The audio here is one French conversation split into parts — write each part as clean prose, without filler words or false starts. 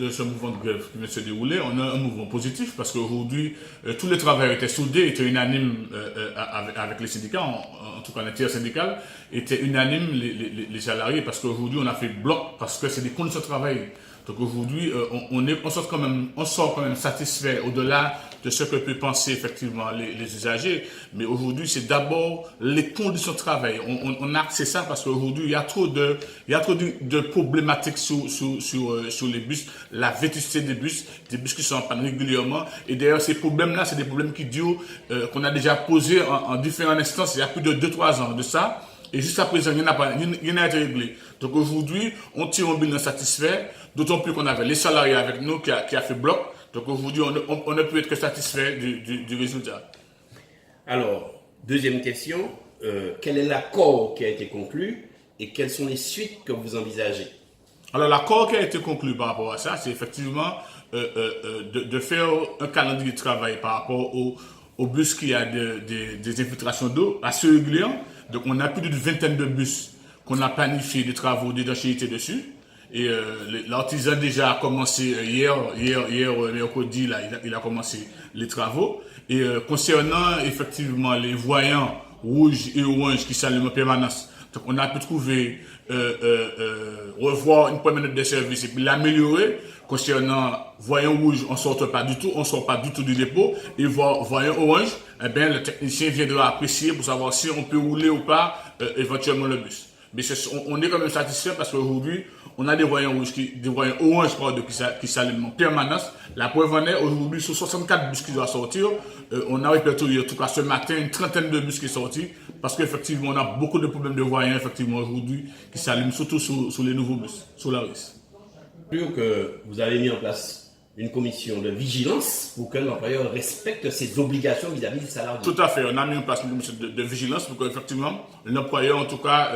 De ce mouvement de grève qui vient de se dérouler, on a un mouvement positif parce qu'aujourd'hui, tous les travailleurs étaient soudés, étaient unanimes avec les syndicats, en tout cas l'inter-syndical, étaient unanimes les salariés parce qu'aujourd'hui on a fait bloc parce que c'est des conditions de travail. Donc aujourd'hui, on sort quand même satisfait au-delà de ce que peuvent penser effectivement les usagers. Mais aujourd'hui, c'est d'abord les conditions de travail. On a axé ça parce qu'aujourd'hui, il y a trop de problématiques sur les bus, la vétusté des bus qui sont en panne régulièrement. Et d'ailleurs, ces problèmes-là, c'est des problèmes qui durent, qu'on a déjà posés en différentes instances il y a plus de 2-3 ans de ça. Et jusqu'à présent, il n'y en a été réglé. Donc aujourd'hui, on tire un bilan satisfait, d'autant plus qu'on avait les salariés avec nous qui a fait bloc. Donc aujourd'hui, on ne peut être que satisfait du résultat. Alors, deuxième question, quel est l'accord qui a été conclu et quelles sont les suites que vous envisagez? Alors l'accord qui a été conclu par rapport à ça, c'est effectivement de faire un calendrier de travail par rapport au bus qui a des infiltrations d'eau assez régulièrement. Donc on a plus d'une vingtaine de bus qu'on a planifié des travaux d'étanchéité dessus. Et l'artisan déjà a commencé hier mercredi, là, il a commencé les travaux. Et concernant effectivement les voyants rouges et oranges qui s'allument en permanence, donc on a pu trouver, revoir une première note de service et puis l'améliorer. Concernant voyant rouge, on sort pas du tout du dépôt. Et voyant orange, eh bien, le technicien viendra apprécier pour savoir si on peut rouler ou pas éventuellement le bus. Mais on est quand même satisfait parce qu'aujourd'hui, on a des voyants oranges qui s'allument en permanence. La preuve en est, aujourd'hui, sur 64 bus qui doivent sortir, on a répertorié, en tout cas ce matin, une trentaine de bus qui sont sortis parce qu'effectivement, on a beaucoup de problèmes de voyants, effectivement, aujourd'hui, qui s'allument surtout sur les nouveaux bus, Solaris. Que vous avez mis en place une commission de vigilance pour que l'employeur respecte ses obligations vis-à-vis du salarié. Tout à fait, on a mis en place une commission de vigilance pour qu'effectivement l'employeur, en tout cas,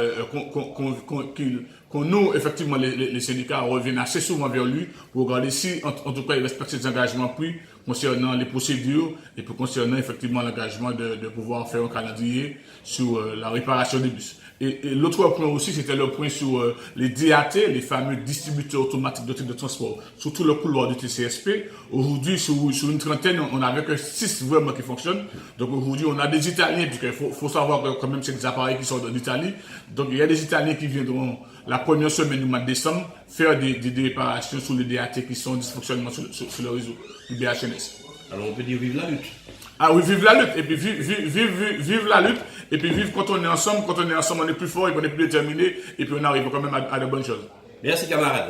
qu'on nous, effectivement, les syndicats reviennent assez souvent vers lui pour regarder si, en tout cas, il respecte ses engagements pris concernant les procédures et puis concernant effectivement l'engagement de pouvoir faire un calendrier sur la réparation des bus. Et l'autre point aussi, c'était le point sur les DAT, les fameux distributeurs automatiques de titres de transport, sur tout le couloir du TCSP. Aujourd'hui, sur une trentaine, on n'avait que 6 vraiment qui fonctionnent. Donc aujourd'hui, on a des Italiens, puisqu'il faut savoir que quand même c'est des appareils qui sont d'Italie. Donc il y a des Italiens qui viendront la première semaine du mois de décembre faire des réparations sur les DAT qui sont en dysfonctionnement sur le réseau du BHNS. Alors on peut dire vive la lutte. Ah oui, vive la lutte, et puis vive la lutte, et puis vive quand on est ensemble, on est plus fort, et qu'on est plus déterminé, et puis on arrive quand même à de bonnes choses. Merci camarades.